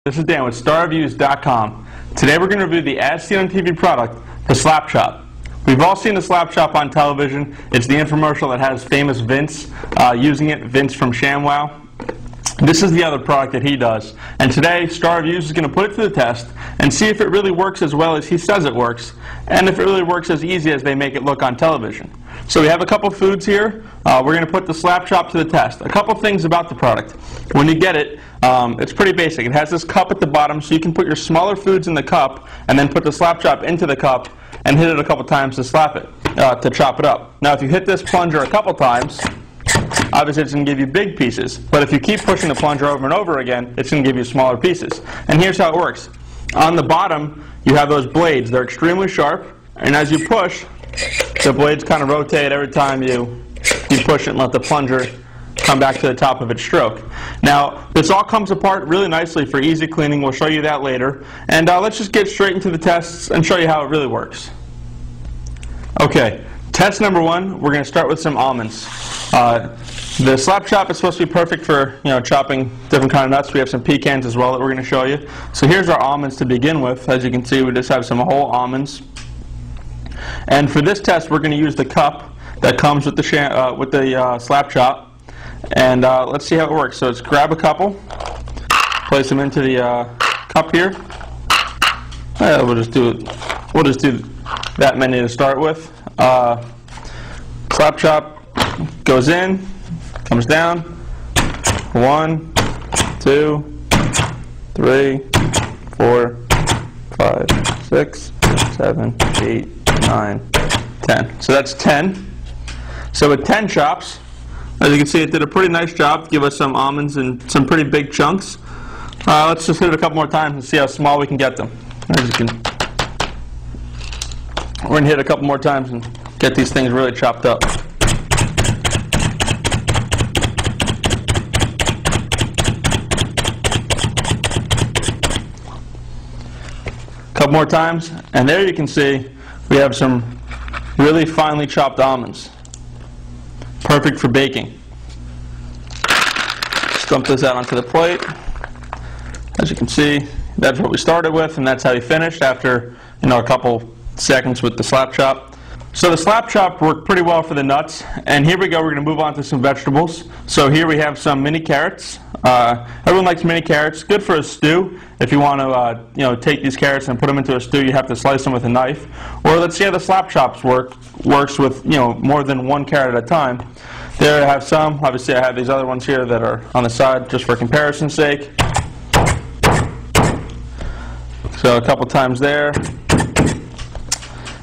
This is Dan with StarReviews.com. Today we're going to review the as seen on TV product, the Slap Chop. We've all seen the Slap Chop on television. It's the infomercial that has famous Vince using it, Vince from ShamWow. This is the other product that he does. And today, Star Reviews is going to put it to the test and see if it really works as well as he says it works, and if it really works as easy as they make it look on television. So we have a couple foods here. We're going to put the Slap Chop to the test. A couple things about the product. When you get it, it's pretty basic. It has this cup at the bottom, so you can put your smaller foods in the cup and then put the Slap Chop into the cup and hit it a couple times to slap it, to chop it up. Now if you hit this plunger a couple times, obviously it's going to give you big pieces, but if you keep pushing the plunger over and over again, it's going to give you smaller pieces. And here's how it works. On the bottom, you have those blades. They're extremely sharp, and as you push, the blades kind of rotate every time you push it and let the plunger come back to the top of its stroke. Now, this all comes apart really nicely for easy cleaning. We'll show you that later. And let's just get straight into the tests and show you how it really works. Okay, test number one, we're going to start with some almonds. The Slap Chop is supposed to be perfect for chopping different kind of nuts. We have some pecans as well that we're going to show you. So here's our almonds to begin with. As you can see, we just have some whole almonds. And for this test, we're going to use the cup that comes with the Slap Chop. And let's see how it works. So let's grab a couple, place them into the cup here. We'll just do that many to start with. Slap Chop goes in, comes down. 1, 2, 3, 4, 5, 6, 7, 8, 9, 10. So that's 10. So with 10 chops, as you can see, it did a pretty nice job to give us some almonds and some pretty big chunks. Let's just hit it a couple more times and see how small we can get them. We're going to hit it a couple more times and get these things really chopped up. Couple more times, and there you can see we have some really finely chopped almonds. Perfect for baking. Just dump this out onto the plate. As you can see, that's what we started with, and that's how we finished after a couple seconds with the Slap Chop. So the Slap Chop worked pretty well for the nuts, and here we go. We're going to move on to some vegetables. So here we have some mini carrots. Everyone likes mini carrots. Good for a stew. If you want to, take these carrots and put them into a stew, you have to slice them with a knife. Or let's see how the Slap Chops works with more than one carrot at a time. There I have some. Obviously, I have these other ones here that are on the side just for comparison's sake. So a couple times there.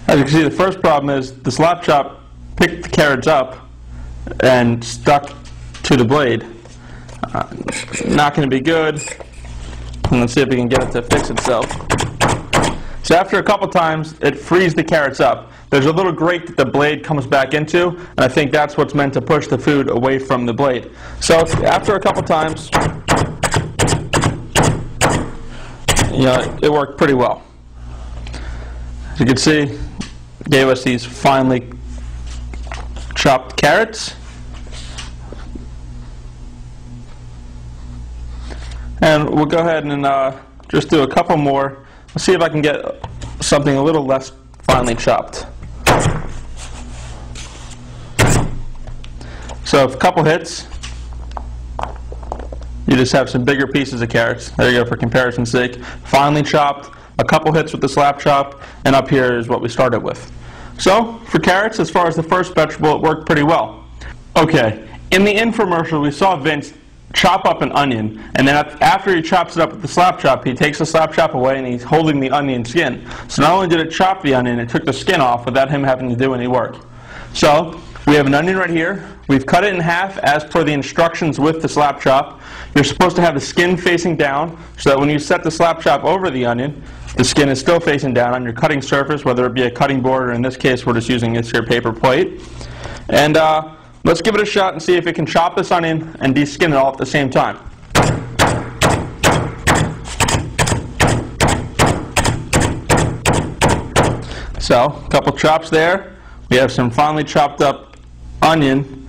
As you can see, the first problem is the Slap Chop picked the carrots up and stuck to the blade. Not going to be good. And let's see if we can get it to fix itself. So after a couple times, it frees the carrots up. There's a little grate that the blade comes back into, and I think that's what's meant to push the food away from the blade. So after a couple times, it worked pretty well. As you can see, it gave us these finely chopped carrots. And we'll go ahead and just do a couple more. Let's see if I can get something a little less finely chopped. So a couple hits, you just have some bigger pieces of carrots. There you go, for comparison's sake. Finely chopped, a couple hits with the Slap Chop, and up here is what we started with. So for carrots, as far as the first vegetable, it worked pretty well. Okay, in the infomercial, we saw Vince chop up an onion, and then after he chops it up with the Slap Chop, he takes the Slap Chop away and he's holding the onion skin. So not only did it chop the onion, it took the skin off without him having to do any work. So we have an onion right here. We've cut it in half as per the instructions with the Slap Chop. You're supposed to have the skin facing down so that when you set the Slap Chop over the onion, the skin is still facing down on your cutting surface, whether it be a cutting board or in this case we're just using this here paper plate. And let's give it a shot and see if it can chop this onion and de-skin it all at the same time. So, a couple chops there. We have some finely chopped up onion,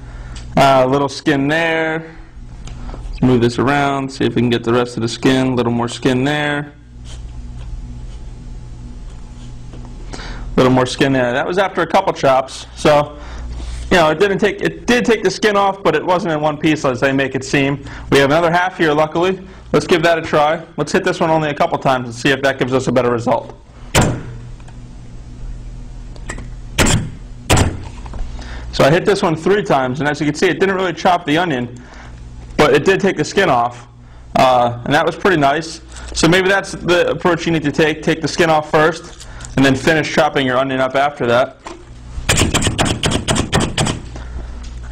a little skin there, Move this around, see if we can get the rest of the skin, a little more skin there. A little more skin there. That was after a couple chops, so you know, it did take the skin off, but it wasn't in one piece as they make it seem. We have another half here, luckily. Let's give that a try. Let's hit this one only a couple times and see if that gives us a better result. So I hit this one 3 times, and as you can see, it didn't really chop the onion, but it did take the skin off, and that was pretty nice. So maybe that's the approach you need to take. Take the skin off first, and then finish chopping your onion up after that.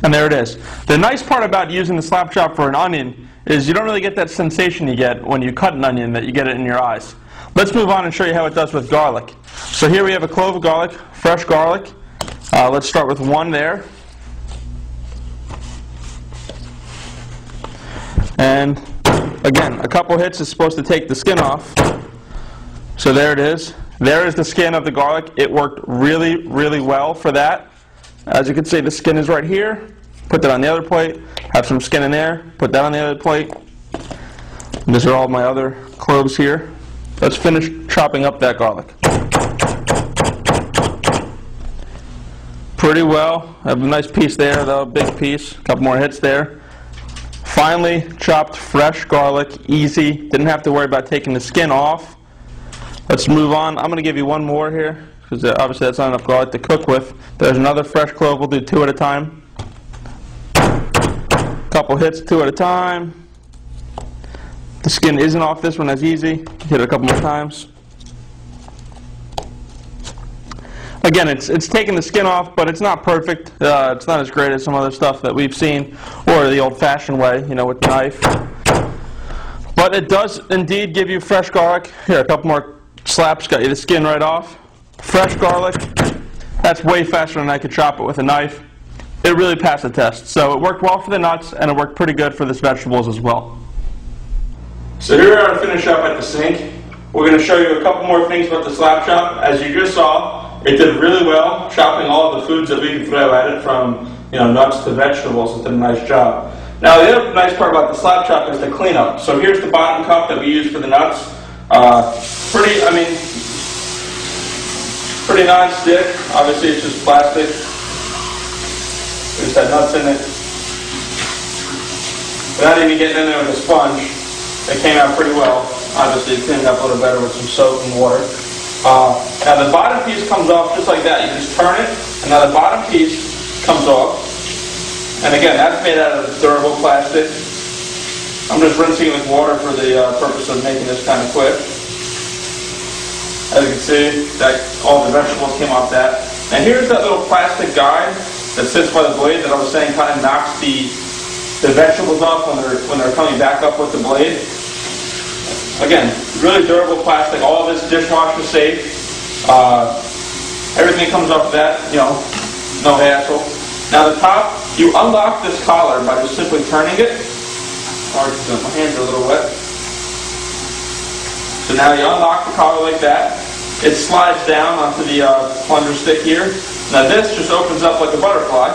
And there it is. The nice part about using the slap chop for an onion is you don't really get that sensation you get when you cut an onion, that you get it in your eyes. Let's move on and show you how it does with garlic. So here we have a clove of garlic, fresh garlic. Let's start with 1 there. And again, a couple hits is supposed to take the skin off. So there it is. There is the skin of the garlic. It worked really, really well for that. As you can see, the skin is right here. Put that on the other plate. Have some skin in there. Put that on the other plate. And these are all my other cloves here. Let's finish chopping up that garlic. Pretty well. I have a nice piece there, though, a big piece. A couple more hits there. Finely chopped fresh garlic, easy. Didn't have to worry about taking the skin off. Let's move on. I'm going to give you one more here, because obviously that's not enough garlic to cook with. There's another fresh clove. We'll do 2 at a time. Couple hits, 2 at a time. The skin isn't off this one as easy. Hit it a couple more times. Again, it's taking the skin off, but it's not perfect. It's not as great as some other stuff that we've seen, or the old-fashioned way, you know, with the knife. But it does indeed give you fresh garlic. Here, a couple more slaps, got you the skin right off. Fresh garlic. That's way faster than I could chop it with a knife. It really passed the test. So it worked well for the nuts, and it worked pretty good for the vegetables as well. So here we are to finish up at the sink. We're going to show you a couple more things about the slap chop. As you just saw, it did really well, chopping all of the foods that we could throw at it, from nuts to vegetables. It did a nice job. Now the other nice part about the slap chop is the cleanup. So here's the bottom cup that we use for the nuts. Pretty non-stick. Obviously it's just plastic. We just had nuts in it. Without even getting in there with a sponge, it came out pretty well. Obviously it cleaned up a little better with some soap and water. Now the bottom piece comes off just like that. You just turn it, and now the bottom piece comes off. And again, that's made out of durable plastic. I'm just rinsing it with water for the purpose of making this kind of quick. As you can see, all the vegetables came off that. And here's that little plastic guide that sits by the blade that I was saying kind of knocks the vegetables off when they're coming back up with the blade. Again, really durable plastic. All of this dishwasher safe. Everything comes off of that, no hassle. Now the top, you unlock this collar by just simply turning it. Sorry, my hands are a little wet. So now you unlock the collar like that. It slides down onto the plunger stick here. Now this just opens up like a butterfly.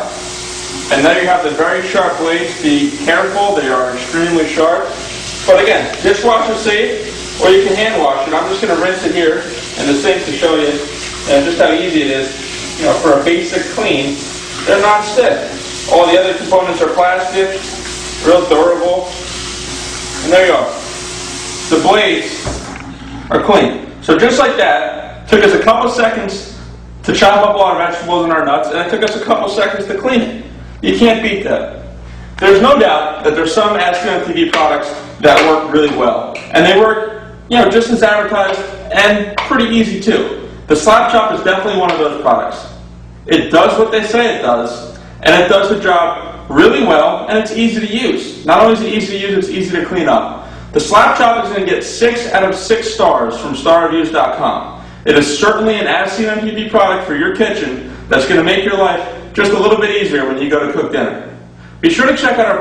And there you have the very sharp blades. Be careful, they are extremely sharp. But again, dishwasher safe, or you can hand wash it. I'm just going to rinse it here in the sink to show you just how easy it is. For a basic clean, they're non-stick. All the other components are plastic, real durable. And there you go. The blades are clean. So just like that, took us a couple seconds to chop up all our vegetables and our nuts, and it took us a couple seconds to clean it. You can't beat that. There's no doubt that there's some AskGen on TV products that work really well. And they work, just as advertised, and pretty easy too. The slap chop is definitely one of those products. It does what they say it does, and it does the job really well, and it's easy to use. Not only is it easy to use, it's easy to clean up. The slap chop is going to get 6 out of 6 stars from StarReviews.com. It is certainly an AskGen on TV product for your kitchen that's going to make your life just a little bit easier when you go to cook dinner. Be sure to check out our